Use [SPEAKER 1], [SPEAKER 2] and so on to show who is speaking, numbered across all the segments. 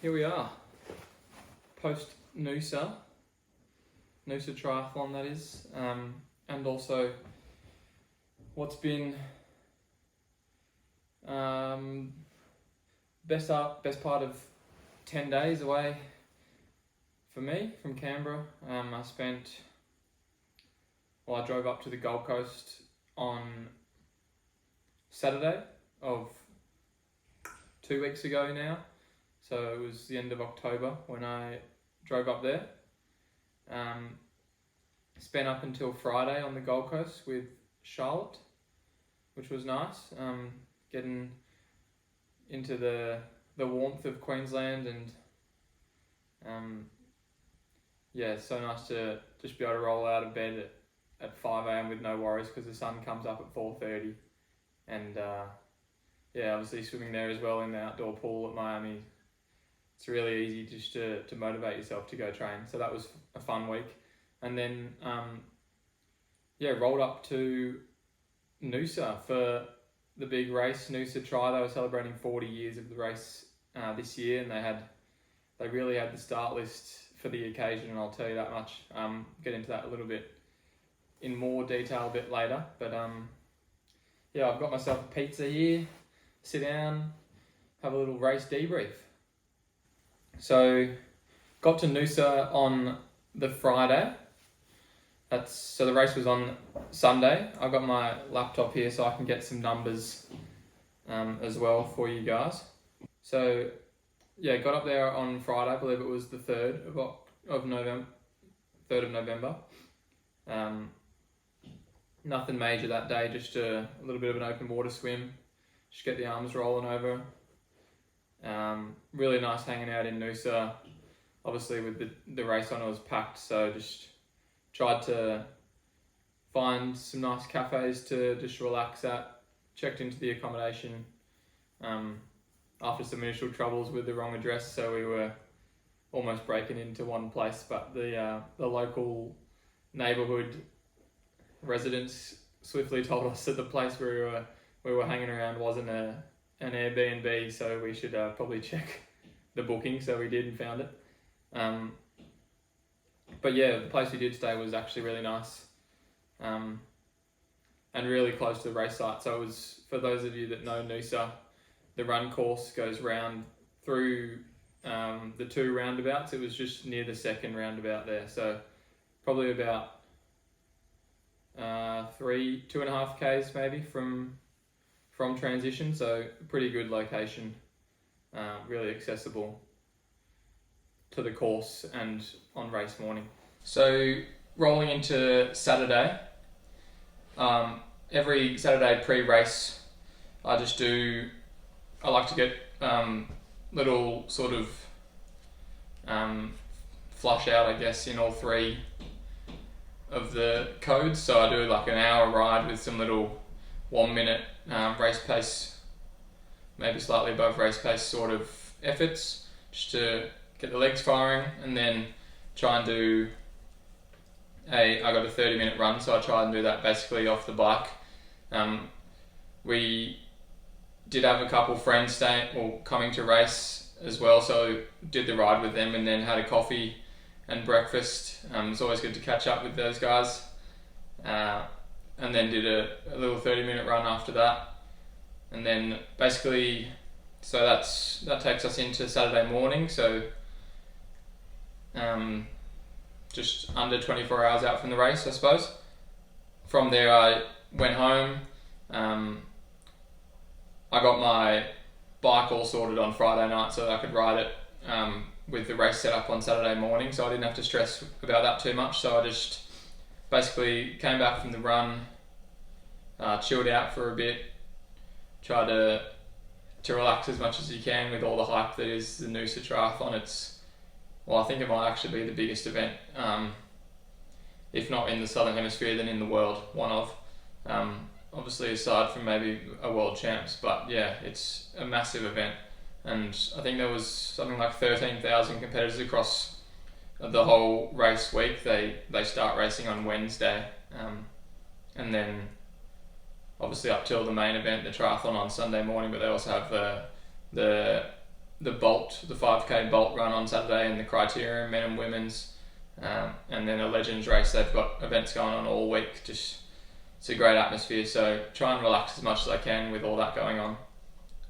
[SPEAKER 1] Here we are, post Noosa Triathlon that is, and also what's been best part of 10 days away for me from Canberra. I drove up to the Gold Coast on Saturday of 2 weeks ago now. So it was the end of October when I drove up there. Spent up until Friday on the Gold Coast with Charlotte, which was nice. Getting into the warmth of Queensland, and so nice to just be able to roll out of bed at 5 a.m. with no worries, because the sun comes up at 4:30, and obviously swimming there as well in the outdoor pool at Miami. It's really easy just to motivate yourself to go train. So that was a fun week. And then, rolled up to Noosa for the big race, Noosa Tri. They were celebrating 40 years of the race this year, and they really had the start list for the occasion, and I'll tell you that much. Get into that a little bit in more detail a bit later. But I've got myself a pizza here, sit down, have a little race debrief. So, got to Noosa on the Friday. So the race was on Sunday. I've got my laptop here so I can get some numbers as well for you guys. So, got up there on Friday. I believe it was the 3rd of November. 3rd of November. Nothing major that day, just a little bit of an open water swim. Just get the arms rolling over. Really nice hanging out in Noosa. Obviously with the race on, it was packed, so just tried to find some nice cafes to just relax at. Checked into the accommodation after some initial troubles with the wrong address, so we were almost breaking into one place, but the local neighbourhood residents swiftly told us that the place where we were hanging around wasn't an Airbnb, so we should probably check the booking. So we did and found it. The place we did stay was actually really nice, and really close to the race site. So it was, for those of you that know Noosa, the run course goes round through the 2 roundabouts. It was just near the 2nd roundabout there, so probably about 2.5 k's maybe from transition. So pretty good location, really accessible to the course and on race morning. So rolling into Saturday, every Saturday pre-race I like to get little sort of flush out, I guess, in all 3 of the codes. So I do like an hour ride with some little 1 minute race pace, maybe slightly above race pace sort of efforts, just to get the legs firing, and then try and do I got a 30-minute run, so I try and do that basically off the bike. We did have a couple friends coming to race as well, so did the ride with them and then had a coffee and breakfast. It's always good to catch up with those guys. And then did a little 30-minute run after that. And then basically, so that takes us into Saturday morning. So just under 24 hours out from the race, I suppose. From there, I went home. I got my bike all sorted on Friday night so that I could ride it with the race set up on Saturday morning. So I didn't have to stress about that too much. So I just basically came back from the run, chilled out for a bit, tried to relax as much as you can with all the hype that is the Noosa Triathlon. I think it might actually be the biggest event, if not in the Southern Hemisphere, then in the world, one of. Obviously aside from maybe a world champs, but yeah, it's a massive event. And I think there was something like 13,000 competitors across the whole race week. They start racing on Wednesday, and then obviously up till the main event, the triathlon on Sunday morning, but they also have the the 5K Bolt run on Saturday, and the Criterium men and women's, and then a Legends race. They've got events going on all week. Just it's a great atmosphere, so try and relax as much as I can with all that going on.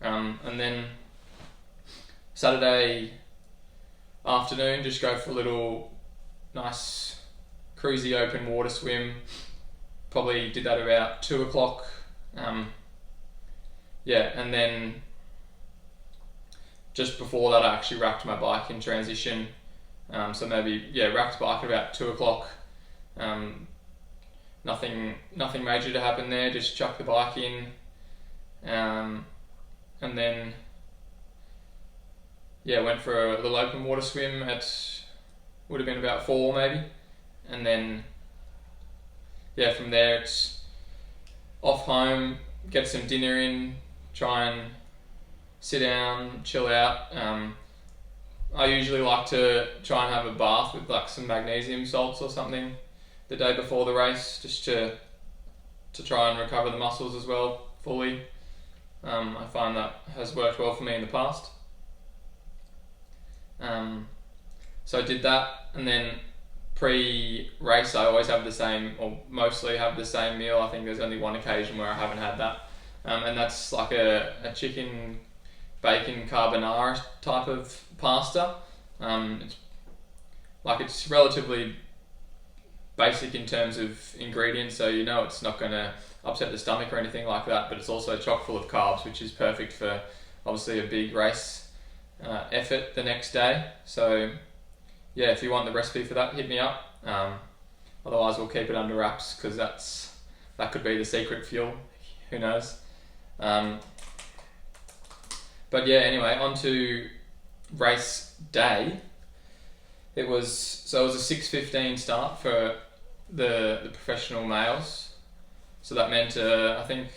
[SPEAKER 1] And then Saturday afternoon, just go for a little nice cruisy open water swim. Probably did that about 2 o'clock. And then just before that I actually racked my bike in transition. So maybe racked bike at about 2 o'clock. Nothing major to happen there, just chuck the bike in. And then went for a little open water swim at, would have been about 4 maybe. And then from there it's off home, get some dinner in, try and sit down, chill out. I usually like to try and have a bath with like some magnesium salts or something the day before the race, just to try and recover the muscles as well fully. I find that has worked well for me in the past. So I did that, and then pre-race I always have the same, or mostly have the same meal. I think there's only one occasion where I haven't had that, and that's like a chicken bacon carbonara type of pasta. It's relatively basic in terms of ingredients, so it's not going to upset the stomach or anything like that, but it's also chock full of carbs, which is perfect for obviously a big race effort the next day. So if you want the recipe for that, hit me up. Otherwise we'll keep it under wraps, because that could be the secret fuel, who knows. Anyway, on to race day. It was a 6:15 start for the professional males, so that meant I think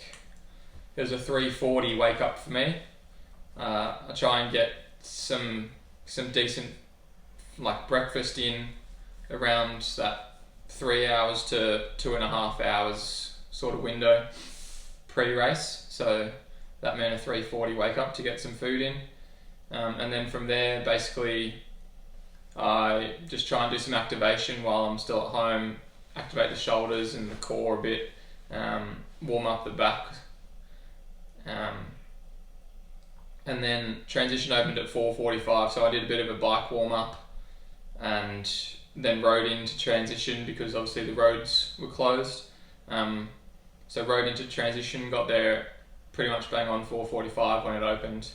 [SPEAKER 1] it was a 3:40 wake up for me. I try and get some decent like breakfast in around that 3 hours to 2.5 hours sort of window pre-race, so that meant a 3:40 wake up to get some food in, and then from there basically I just try and do some activation while I'm still at home, activate the shoulders and the core a bit, warm up the back, and then transition opened at 4:45, so I did a bit of a bike warm up and then rode into transition because obviously the roads were closed. So rode into transition, got there pretty much bang on 4:45 when it opened.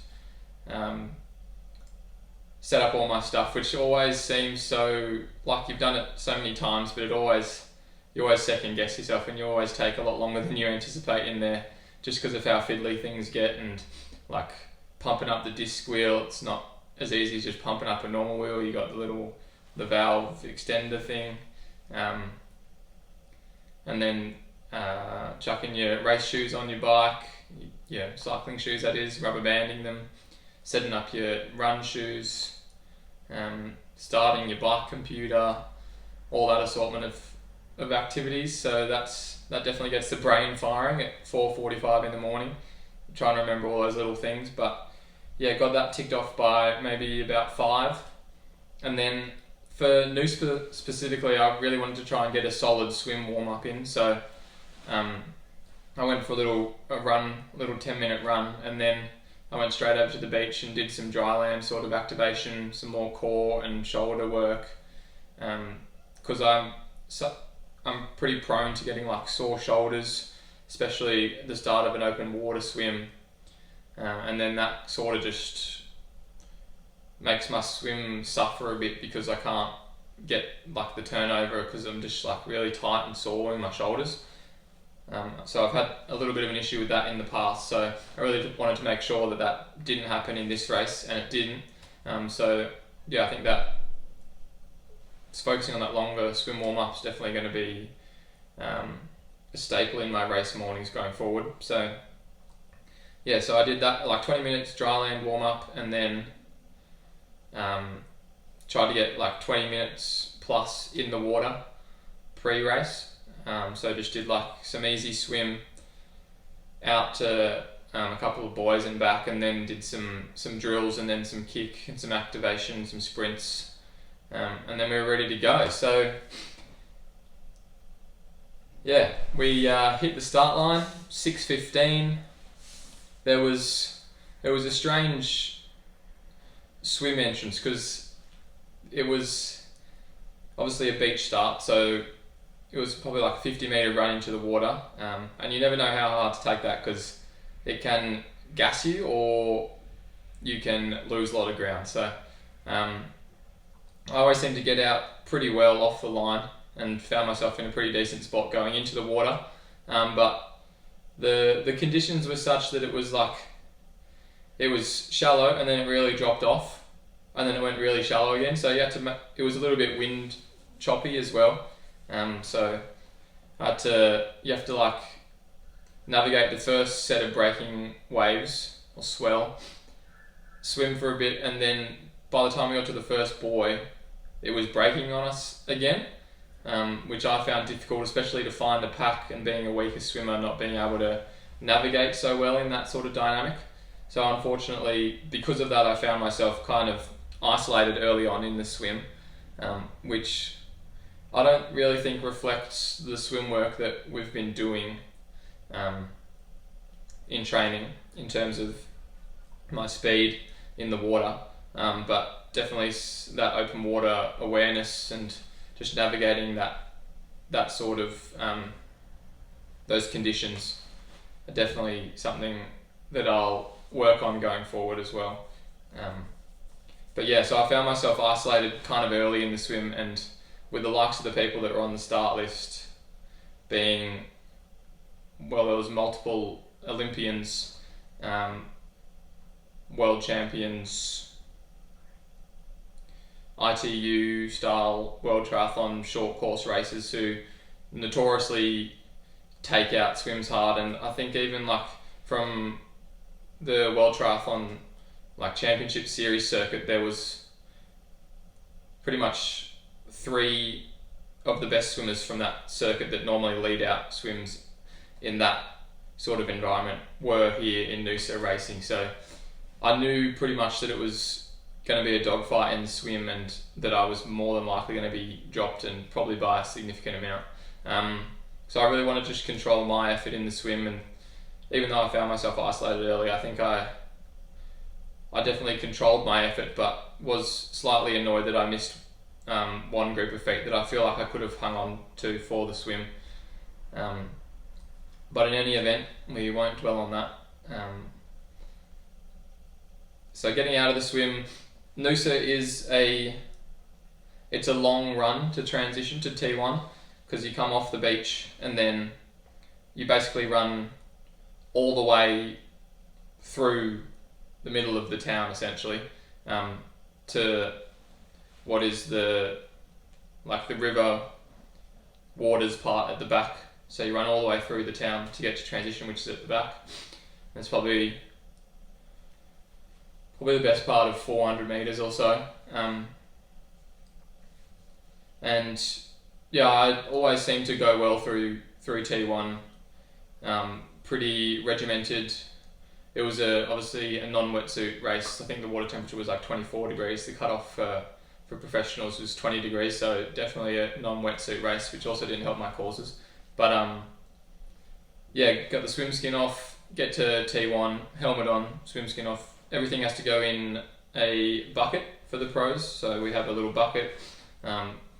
[SPEAKER 1] Set up all my stuff, which always seems so, like you've done it so many times, but you always second guess yourself, and you always take a lot longer than you anticipate in there, just because of how fiddly things get, and like pumping up the disc wheel, it's not as easy as just pumping up a normal wheel. You got the valve extender thing, and then chucking your race shoes on your bike, cycling shoes that is, rubber banding them, setting up your run shoes, starting your bike computer, all that assortment of activities. So that definitely gets the brain firing at 4:45 in the morning, trying to remember all those little things. But got that ticked off by maybe about 5. And then for Noosa specifically, I really wanted to try and get a solid swim warm up in. So I went for a little 10-minute run, and then I went straight over to the beach and did some dry land sort of activation, some more core and shoulder work, because I'm pretty prone to getting like sore shoulders, especially at the start of an open water swim, and then that sort of just makes my swim suffer a bit because I can't get like the turnover because I'm just like really tight and sore in my shoulders. So I've had a little bit of an issue with that in the past, so I really wanted to make sure that didn't happen in this race, and it didn't. I think that focusing on that longer swim warm-up is definitely going to be a staple in my race mornings going forward. So I did that, like 20 minutes dry land warm-up, and then tried to get like 20 minutes plus in the water pre-race. So just did like some easy swim out to a couple of boys and back, and then did some drills and then some kick and some activation, some sprints, and then we were ready to go. So yeah, we hit the start line 6:15. It was a strange swim entrance because it was obviously a beach start, so it was probably like a 50-meter run into the water, and you never know how hard to take that because it can gas you or you can lose a lot of ground. So I always seem to get out pretty well off the line and found myself in a pretty decent spot going into the water, but the conditions were such that it was shallow and then it really dropped off and then it went really shallow again, so you had to it was a little bit wind choppy as well, so you have to navigate the first set of breaking waves or swell, swim for a bit, and then by the time we got to the first buoy it was breaking on us again, which I found difficult, especially to find a pack, and being a weaker swimmer not being able to navigate so well in that sort of dynamic. So unfortunately, because of that, I found myself kind of isolated early on in the swim, which I don't really think reflects the swim work that we've been doing in training in terms of my speed in the water, but definitely that open water awareness and just navigating that sort of those conditions are definitely something that I'll work on going forward as well. But yeah, so I found myself isolated kind of early in the swim, and with the likes of the people that were on the start list being, well, there was multiple Olympians, world champions, ITU style world triathlon short course racers who notoriously take out swims hard, and I think even from the world triathlon championship series circuit, there was pretty much 3 of the best swimmers from that circuit that normally lead out swims in that sort of environment were here in Noosa racing. So I knew pretty much that it was going to be a dogfight in the swim, and that I was more than likely going to be dropped, and probably by a significant amount. So I really wanted to just control my effort in the swim, and even though I found myself isolated early, I think I definitely controlled my effort, but was slightly annoyed that I missed one group of feet that I feel like I could have hung on to for the swim. But in any event, we won't dwell on that. So getting out of the swim, Noosa it's a long run to transition to T1, because you come off the beach and then you basically run all the way through the middle of the town essentially, to what is the river waters part at the back. So you run all the way through the town to get to transition, which is at the back. It's probably the best part of 400 meters or so. And yeah, I always seem to go well through T1. Pretty regimented. It was obviously a non-wetsuit race. I think the water temperature was 24 degrees. The cutoff for professionals was 20 degrees, so definitely a non-wetsuit race, which also didn't help my causes. But yeah, got the swim skin off, get to T1, helmet on, swim skin off. Everything has to go in a bucket for the pros, so we have a little bucket,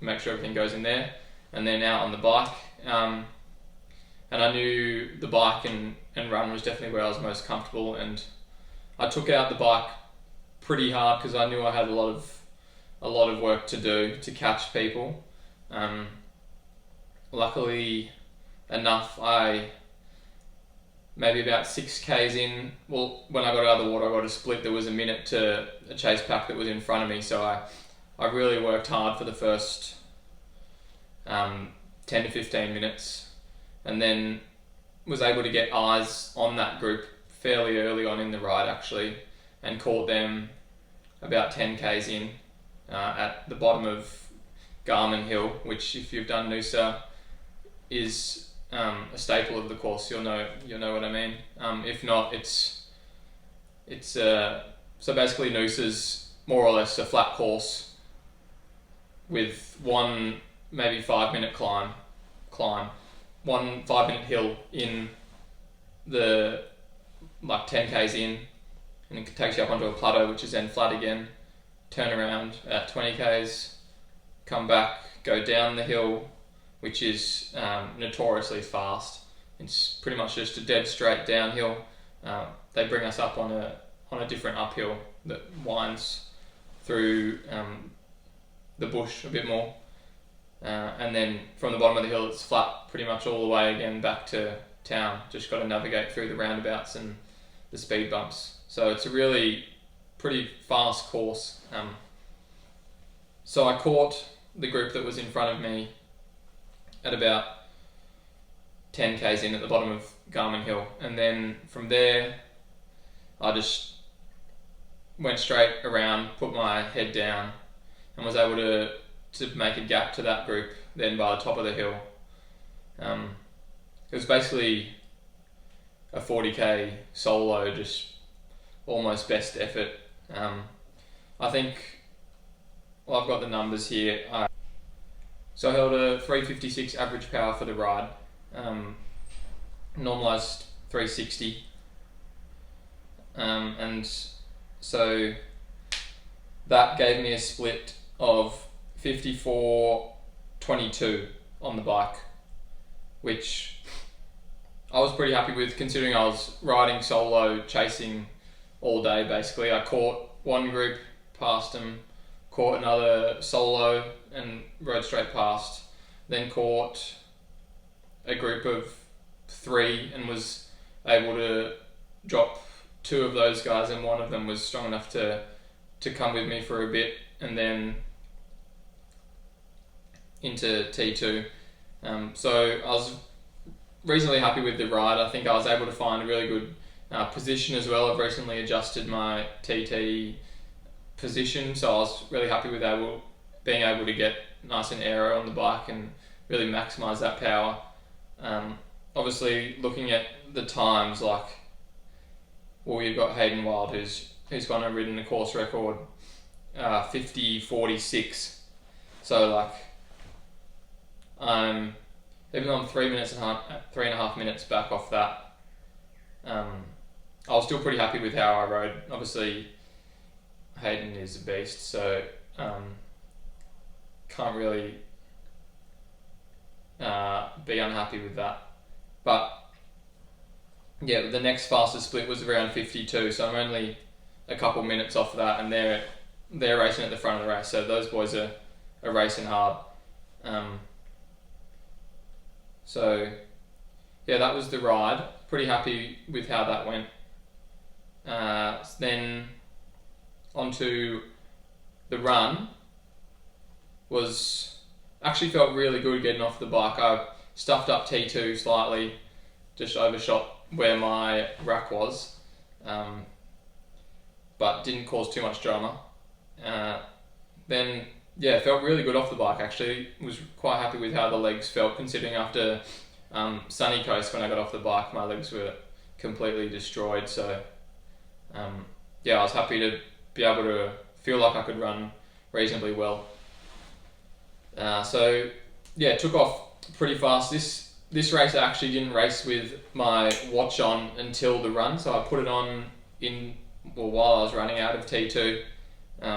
[SPEAKER 1] make sure everything goes in there, and then out on the bike. And I knew the bike and run was definitely where I was most comfortable, and I took out the bike pretty hard because I knew I had a lot of work to do to catch people. Luckily enough, maybe about 6Ks in, well, when I got out of the water, I got a split. There was a minute to a chase pack that was in front of me, so I really worked hard for the first 10 to 15 minutes, and then was able to get eyes on that group fairly early on in the ride actually, and caught them about 10Ks in at the bottom of Garmin Hill, which if you've done Noosa is a staple of the course, you'll know what I mean. If not, it's so basically Noosa's more or less a flat course with one maybe 5-minute climb, one 5-minute hill in the like 10k's in, and it takes you up onto a plateau, which is then flat again. Turn around at 20k's, come back, go down the hill, which is notoriously fast. It's pretty much just a dead straight downhill. They bring us up on a different uphill that winds through the bush a bit more, and then from the bottom of the hill it's flat pretty much all the way again back to town. Just got to navigate through the roundabouts and the speed bumps. So it's a really pretty fast course. So I caught the group that was in front of me at about 10k's in at the bottom of Garmin Hill, and then from there I just went straight around, put my head down, and was able to make a gap to that group then by the top of the hill. It was basically a 40k solo, just almost best effort. I think, well, I've got the numbers here. So I held a 356 average power for the ride, normalised 360, and so that gave me a split of 54-22 on the bike, which I was pretty happy with considering I was riding solo, chasing all day basically. I caught one group, passed them, caught another solo and rode straight past, then caught a group of 3 and was able to drop 2 of those guys, and one of them was strong enough to come with me for a bit, and then into T2. So I was reasonably happy with the ride. I think I was able to find a really good position as well. I've recently adjusted my TT position, so I was really happy with being able to get nice and aero on the bike and really maximise that power. Obviously looking at the times, like, well, you've got Hayden Wild who's gone and ridden the course record 50:46, so like even though I'm 3.5 minutes back off that, I was still pretty happy with how I rode. Obviously Hayden is a beast, so can't really be unhappy with that. But yeah, the next fastest split was around 52, so I'm only a couple minutes off that, and they're racing at the front of the race, so those boys are racing hard. So yeah, that was the ride. Pretty happy with how that went. Then onto the run. Actually felt really good getting off the bike. I stuffed up T2 slightly, just overshot where my rack was, but didn't cause too much drama. Then yeah, felt really good off the bike actually. Was quite happy with how the legs felt, considering after Sunny Coast when I got off the bike my legs were completely destroyed. So yeah, I was happy to be able to feel like I could run reasonably well. So yeah, took off pretty fast. This race I actually didn't race with my watch on until the run, so I put it on while I was running out of T2.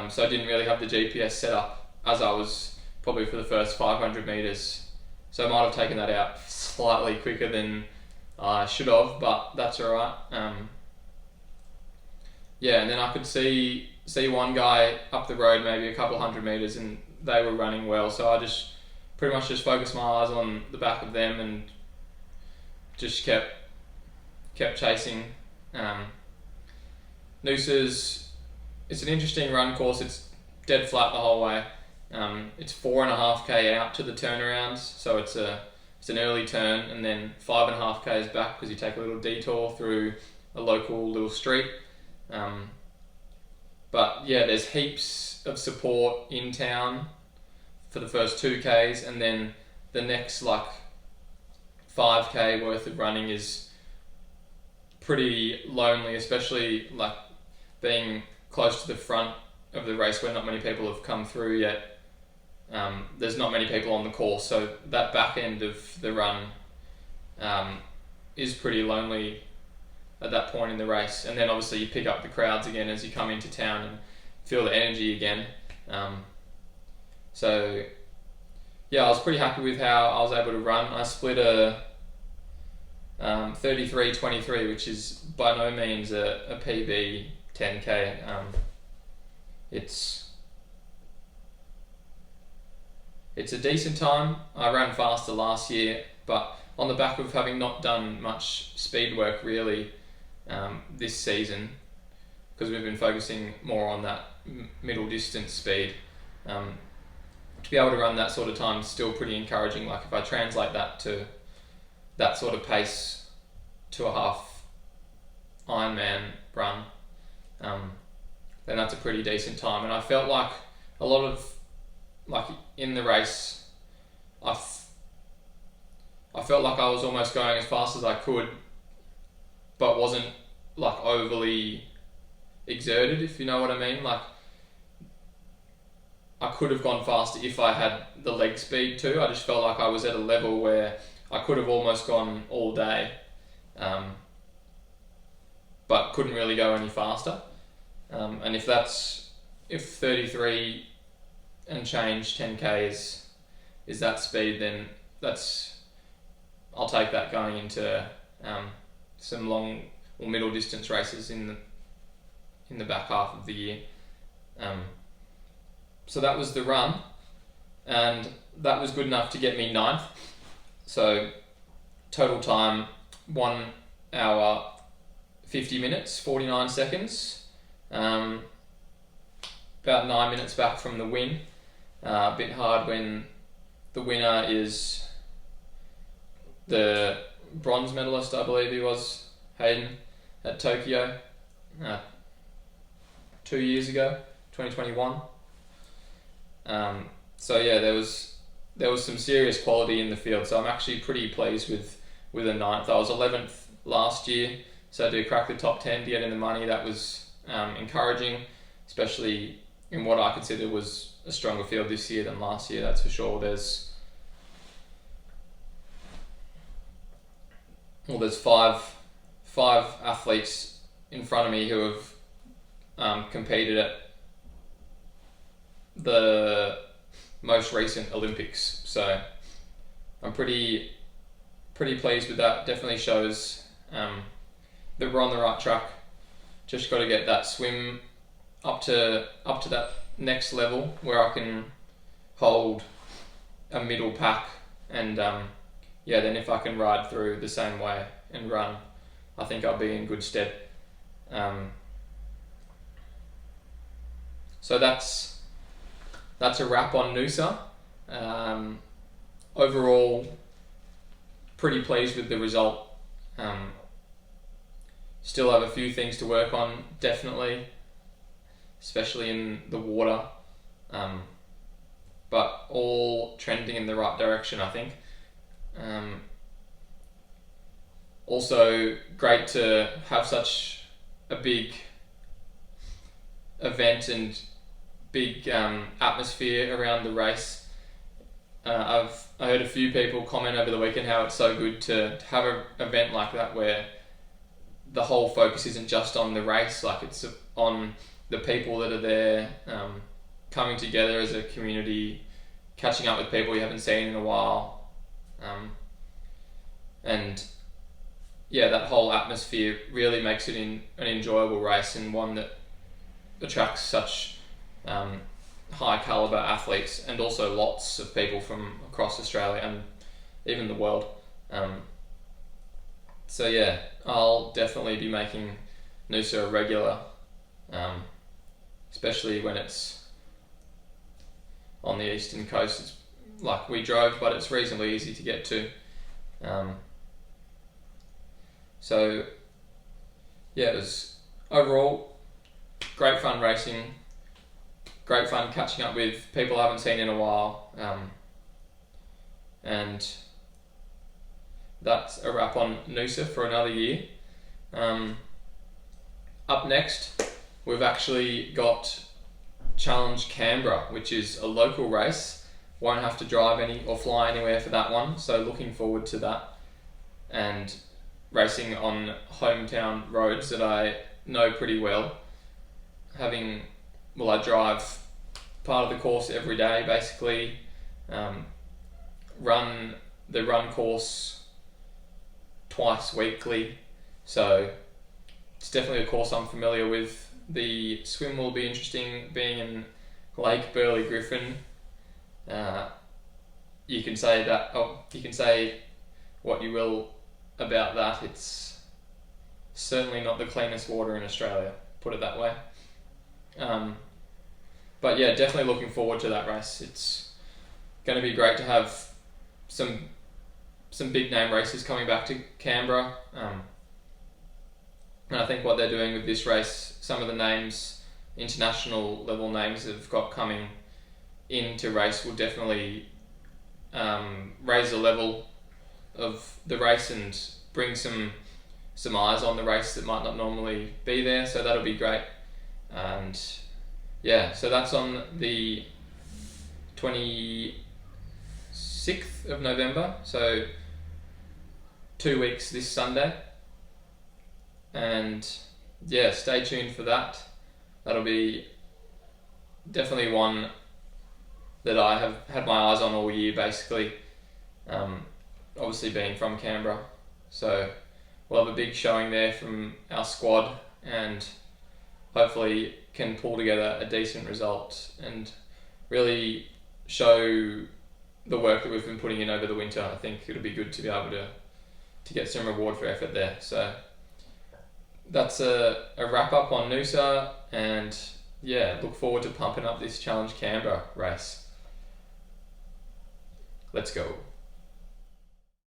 [SPEAKER 1] So I didn't really have the GPS set up as I was probably for the first 500 meters. So I might have taken that out slightly quicker than I should have, but that's alright. Yeah, and then I could see one guy up the road maybe a couple hundred meters, and they were running well, so I just pretty much just focused my eyes on the back of them and just kept chasing. Noosa's, it's an interesting run course. It's dead flat the whole way. It's 4.5k out to the turnarounds, so it's an early turn, and then 5.5k's back because you take a little detour through a local little street. But yeah, there's heaps of support in town for the first 2k's, and then the next like 5k worth of running is pretty lonely, especially like being close to the front of the race where not many people have come through yet. There's not many people on the course, so that back end of the run is pretty lonely at that point in the race. And then obviously you pick up the crowds again as you come into town and feel the energy again. So yeah, I was pretty happy with how I was able to run. I split a 33:23, which is by no means a PB 10k. It's a decent time. I ran faster last year, but on the back of having not done much speed work really this season, because we've been focusing more on that middle distance speed, to be able to run that sort of time is still pretty encouraging. Like if I translate that to that sort of pace to a half Ironman run, then that's a pretty decent time. And I felt like a lot of, like in the race, I felt like I was almost going as fast as I could, but wasn't like overly exerted, if you know what I mean. Like I could have gone faster if I had the leg speed too. I just felt like I was at a level where I could have almost gone all day, but couldn't really go any faster. And if 33 and change 10k is that speed, then I'll take that going into some long or middle distance races in the back half of the year. So that was the run, and that was good enough to get me 9th. So total time 1 hour 50 minutes 49 seconds, about 9 minutes back from the win. A bit hard when the winner is the bronze medalist, I believe he was, Hayden, at Tokyo 2 years ago, 2021. So yeah, there was some serious quality in the field, so I'm actually pretty pleased with a 9th. I was 11th last year, so to crack the top 10 to get in the money, that was encouraging, especially in what I consider was a stronger field this year than last year, that's for sure. There's five athletes in front of me who have competed at the most recent Olympics, so I'm pretty pleased with that. Definitely shows that we're on the right track. Just got to get that swim up to that next level where I can hold a middle pack, and yeah, then if I can ride through the same way and run, I think I'll be in good stead. So that's a wrap on Noosa. Overall, pretty pleased with the result. Still have a few things to work on, definitely, especially in the water, but all trending in the right direction, I think. Also great to have such a big event and big atmosphere around the race. I heard a few people comment over the weekend how it's so good to have an event like that where the whole focus isn't just on the race, like it's on the people that are there, coming together as a community, catching up with people you haven't seen in a while, and yeah, that whole atmosphere really makes it an enjoyable race, and one that attracts such high caliber athletes, and also lots of people from across Australia and even the world. So yeah, I'll definitely be making Noosa a regular, especially when it's on the eastern coast. It's like we drove, but it's reasonably easy to get to. So yeah, it was overall great fun racing, great fun catching up with people I haven't seen in a while, and that's a wrap on Noosa for another year. Up next, we've actually got Challenge Canberra, which is a local race. Won't have to drive or fly anywhere for that one, so looking forward to that. And racing on hometown roads that I know pretty well. I drive part of the course every day basically. Run the run course twice weekly, so it's definitely a course I'm familiar with. The swim will be interesting, being in Lake Burley Griffin. You can say what you will about that. It's certainly not the cleanest water in Australia, put it that way. But yeah, definitely looking forward to that race. It's going to be great to have some big name races coming back to Canberra. And I think what they're doing with this race, some of the names, international level names that have got coming into race, will definitely raise the level of the race and bring some eyes on the race that might not normally be there, so that'll be great. And yeah, so that's on the 26th of November, so 2 weeks this Sunday. And yeah, stay tuned for that. That'll be definitely one that I have had my eyes on all year basically. Obviously being from Canberra, so we'll have a big showing there from our squad, and hopefully can pull together a decent result and really show the work that we've been putting in over the winter. I think it'll be good to be able to get some reward for effort there. So that's a wrap up on Noosa, and yeah, look forward to pumping up this Challenge Canberra race. Let's go.